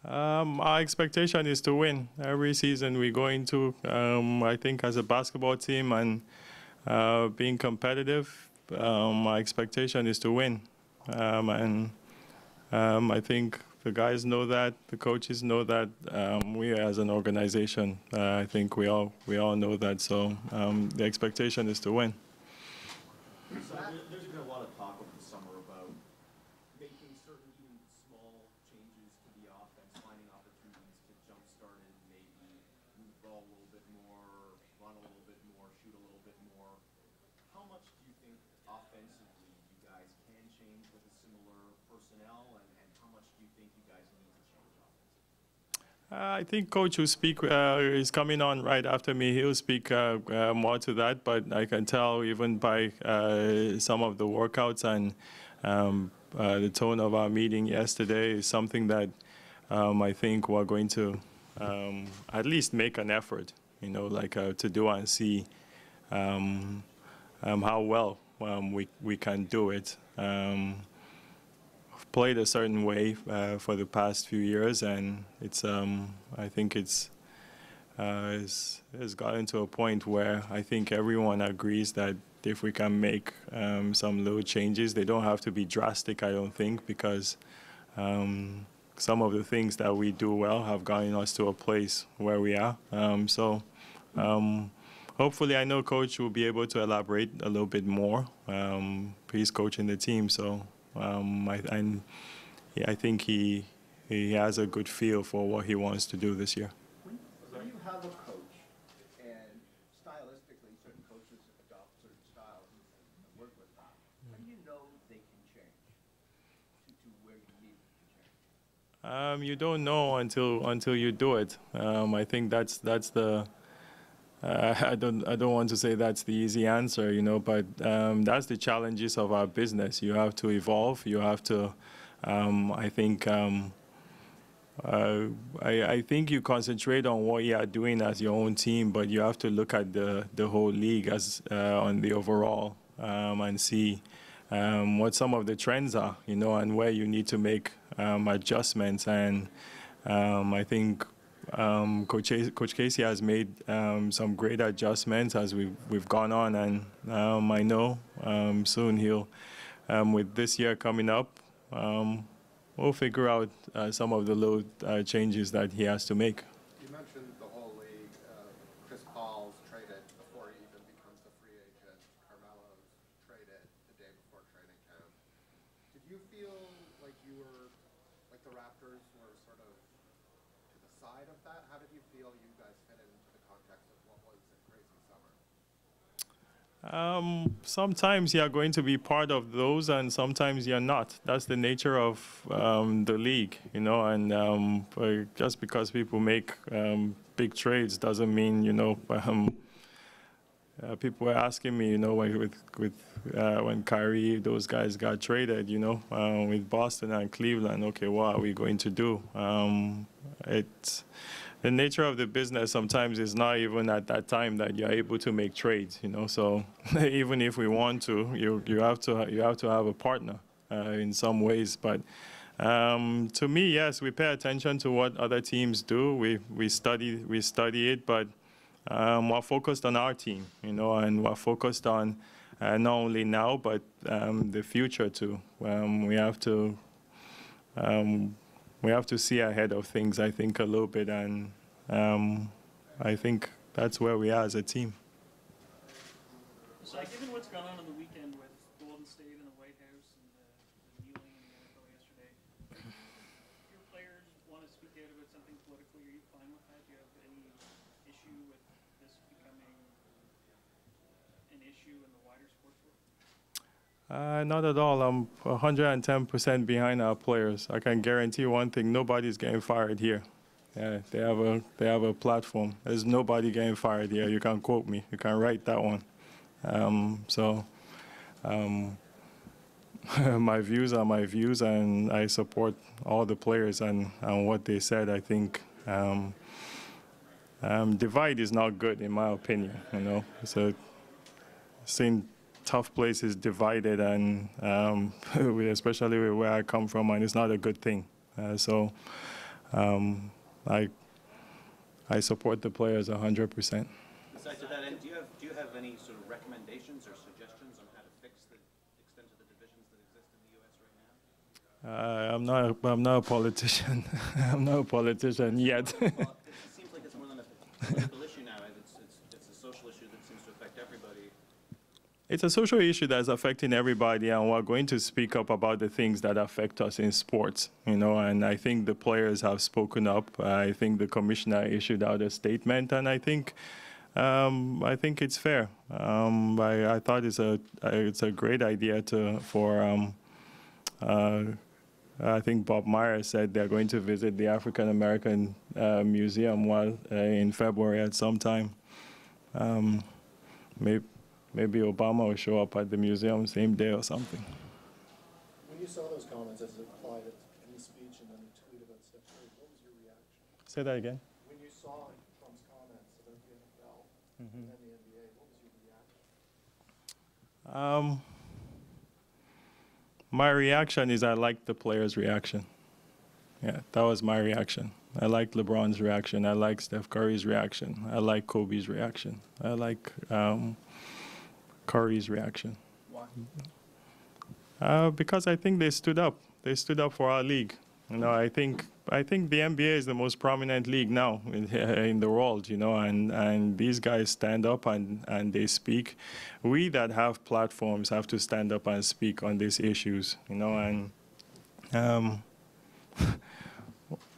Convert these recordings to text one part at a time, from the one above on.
Our expectation is to win every season we go into. I think as a basketball team and being competitive, our expectation is to win. I think the guys know that, the coaches know that. We as an organization, I think we all know that. So the expectation is to win. So there's been a lot of talk over the summer about making certain even small changes to the offense, finding opportunities to jumpstart it, maybe move the ball a little bit more, run a little bit more, shoot a little bit more. How much do you think offensively you guys can change with a similar personnel, and how much do you think you guys need to change offensively? I think Coach who is coming on right after me. He'll speak more to that, but I can tell even by some of the workouts and the tone of our meeting yesterday is something that I think we're going to at least make an effort, to do and see how well we can do it. Played a certain way for the past few years, and it's I think it's gotten to a point where I think everyone agrees that if we can make some little changes, they don't have to be drastic, I don't think, because some of the things that we do well have gotten us to a place where we are. Hopefully, I know Coach will be able to elaborate a little bit more. He's coaching the team, so I think he has a good feel for what he wants to do this year. When you have a coach, and stylistically certain coaches adopt certain styles and work with them, how do you know they can change to where you need them to change? You don't know until you do it. I think that's the. I don't want to say that's the easy answer, but that's the challenges of our business. You have to evolve. You have to. I think you concentrate on what you are doing as your own team, but you have to look at the whole league as on the overall and see what some of the trends are, and where you need to make adjustments. And I think. Coach Casey has made some great adjustments as we've gone on, and I know soon he'll, with this year coming up, we'll figure out some of the little changes that he has to make. You mentioned the whole league. Chris Paul's traded before he even becomes a free agent. Carmelo's traded the day before training camp. Did you feel like the Raptors were sort of side of that? How did you feel you guys fit into the context of what was a crazy summer? Sometimes you're going to be part of those, and sometimes you're not. That's the nature of the league, and just because people make big trades doesn't mean, people were asking me, when Kyrie, those guys got traded, with Boston and Cleveland, okay, what are we going to do? It's the nature of the business. Sometimes it's not even at that time that you're able to make trades, So even if we want to, you have to have a partner in some ways. But to me, yes, we pay attention to what other teams do. We study it, but we're focused on our team, and we're focused on not only now but the future too. We have to see ahead of things, I think, a little bit, and I think that's where we are as a team. So, given what's gone on the weekend with Golden State and the White House and the kneeling in the NFL yesterday, if your players want to speak out about something politically, are you fine with that? Do you have any issue with this becoming an issue in the wider sports world? Not at all. I'm 110% behind our players. I can guarantee one thing: nobody's getting fired here. Yeah, they have a platform. There's nobody getting fired here. You can quote me. You can write that one. My views are my views, and I support all the players and what they said. I think divide is not good, in my opinion. So seeing tough places divided, and especially where I come from, and it's not a good thing. I support the players 100%. Besides to that end, do you have any sort of recommendations or suggestions on how to fix the extent of the divisions that exist in the U.S. right now? I'm not a politician. I'm not a politician yet. Well, it seems like it's more than a political issue now. It's a social issue that seems to affect everybody. It's a social issue that's affecting everybody, and we're going to speak up about the things that affect us in sports, you know, and I think the players have spoken up. I think the commissioner issued out a statement, and I think it's fair. I thought it's a great idea I think Bob Meyer said they're going to visit the African American Museum in February at some time. Maybe Obama will show up at the museum same day or something. When you saw those comments as it applied in the speech and then the tweet about Steph Curry, what was your reaction? Say that again. When you saw Trump's comments about the NFL and then the NBA, what was your reaction? My reaction is I liked the players' reaction. Yeah, that was my reaction. I liked LeBron's reaction. I liked Steph Curry's reaction. I like Kobe's reaction. I like Curry's reaction. Why? Because I think they stood up. They stood up for our league. You know, I think the NBA is the most prominent league now in the world. You know, and these guys stand up and they speak. We that have platforms have to stand up and speak on these issues. You know, and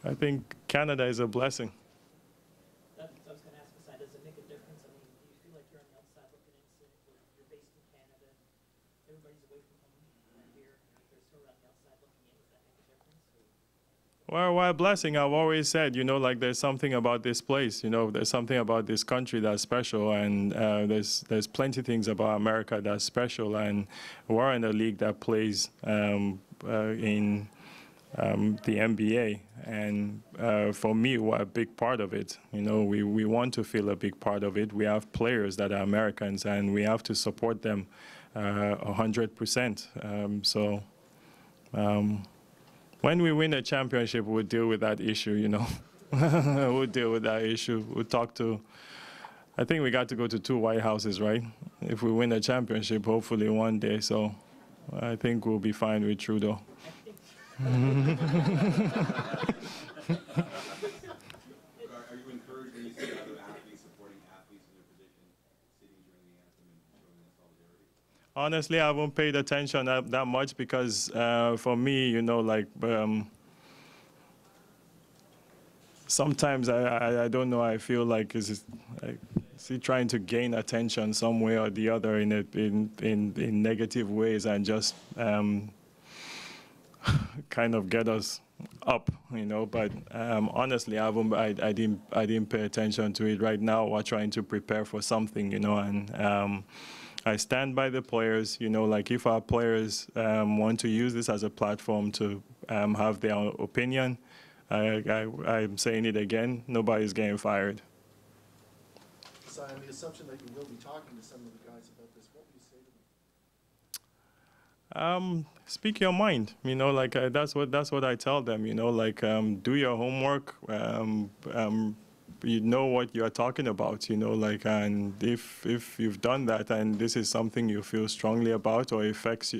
I think Canada is a blessing. I was going to ask Masai, does it make a difference? I mean, do you feel like you're on the outside looking in, you're based in Canada, everybody's away from home, and here, you're sort of on the outside looking in, does that make a difference? Well, a blessing. I've always said, you know, like there's something about this place, you know, there's something about this country that's special, and there's plenty of things about America that's special, and we're in a league that plays in the NBA, and for me, we're a big part of it. You know, we want to feel a big part of it. We have players that are Americans, and we have to support them 100%. When we win a championship, we'll deal with that issue, you know. We'll deal with that issue. We'll talk to, I think we got to go to 2 White Houses, right? If we win a championship, hopefully one day. So I think we'll be fine with Trudeau. Are you encouraged when you see other athletes supporting athletes in their position, sitting during the anthem and showing their solidarity? Honestly, I haven't paid attention that much because for me, you know, like sometimes I don't know. I feel like is he trying to gain attention some way or the other in negative ways and just kind of get us up, you know. But honestly, I didn't pay attention to it. Right now, we're trying to prepare for something, you know, and I stand by the players. You know, like if our players want to use this as a platform to have their own opinion, I'm saying it again. Nobody's getting fired. So on the assumption that you will be talking to some of the guys about this, what would you say to them? Speak your mind, you know, like that's what I tell them, you know, like do your homework, you know what you are talking about, you know, like, and if you've done that and this is something you feel strongly about or it affects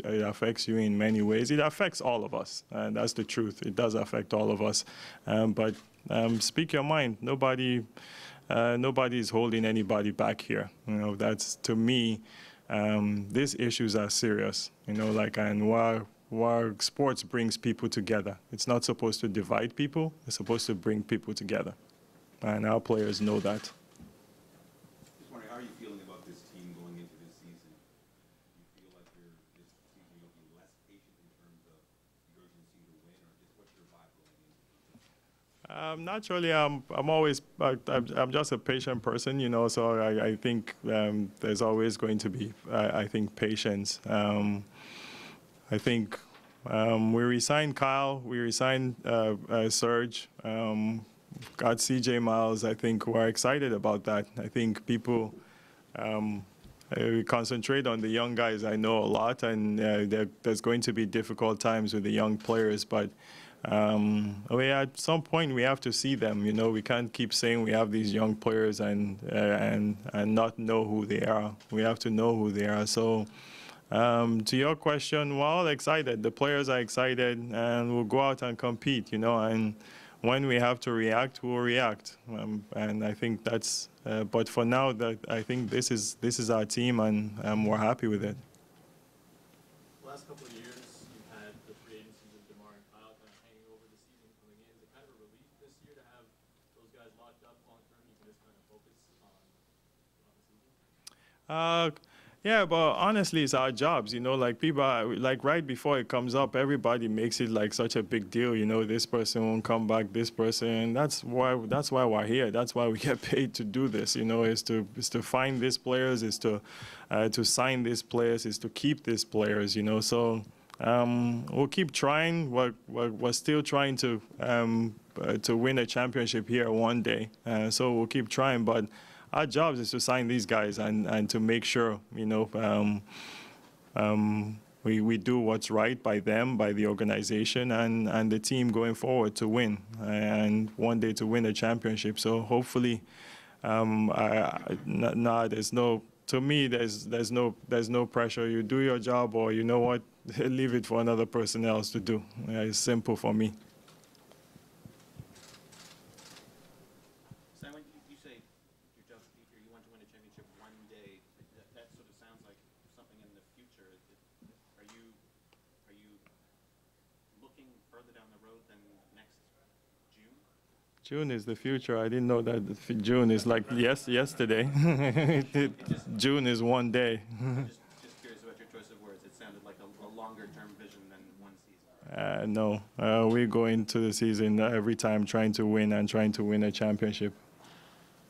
you in many ways, it affects all of us, and that's the truth. It does affect all of us, but speak your mind. Nobody is holding anybody back here, you know. That's, to me, these issues are serious, you know, like, and while sports brings people together, it's not supposed to divide people, it's supposed to bring people together. And our players know that. Just wondering, how are you feeling about this team going into this season? Do you feel like this season you'll be less patient in terms of the urgency to win, or just what's your vibe going into? Naturally, I'm just a patient person, you know, so I think there's always going to be, I think, patience. I think we re-signed Kyle, we re-signed Serge, got CJ Miles. I think we're excited about that. I think people we concentrate on the young guys. I know a lot, and there's going to be difficult times with the young players, but At some point we have to see them. You know, we can't keep saying we have these young players and not know who they are. We have to know who they are. So, to your question, we're all excited. The players are excited, and we'll go out and compete. You know, and when we have to react, we'll react. And I think that's. But for now, I think this is our team, and we're happy with it. Last couple of years, you've had the free agencies of DeMar and Kyle kind of hanging over the season coming in. Is it kind of a relief this year to have those guys locked up long term? You can just kind of focus on the season? Yeah, but honestly, it's our jobs, you know, like people are, like right before it comes up, everybody makes it like such a big deal, you know, this person won't come back, this person. That's why we're here. That's why we get paid to do this, you know, is to find these players, is to sign these players, is to keep these players, you know. So we'll keep trying. We're still trying to win a championship here one day. So we'll keep trying, but our job is to sign these guys and to make sure, you know, we do what's right by them, by the organization, and the team going forward to win, and one day to win a championship. So hopefully, there's no. To me, there's no pressure. You do your job, or you know what, leave it for another person else to do. It's simple for me. June is the future. I didn't know that June is like yesterday. June is one day. Just curious about your choice of words. It sounded like a longer-term vision than one season. No, we go into the season every time trying to win and trying to win a championship.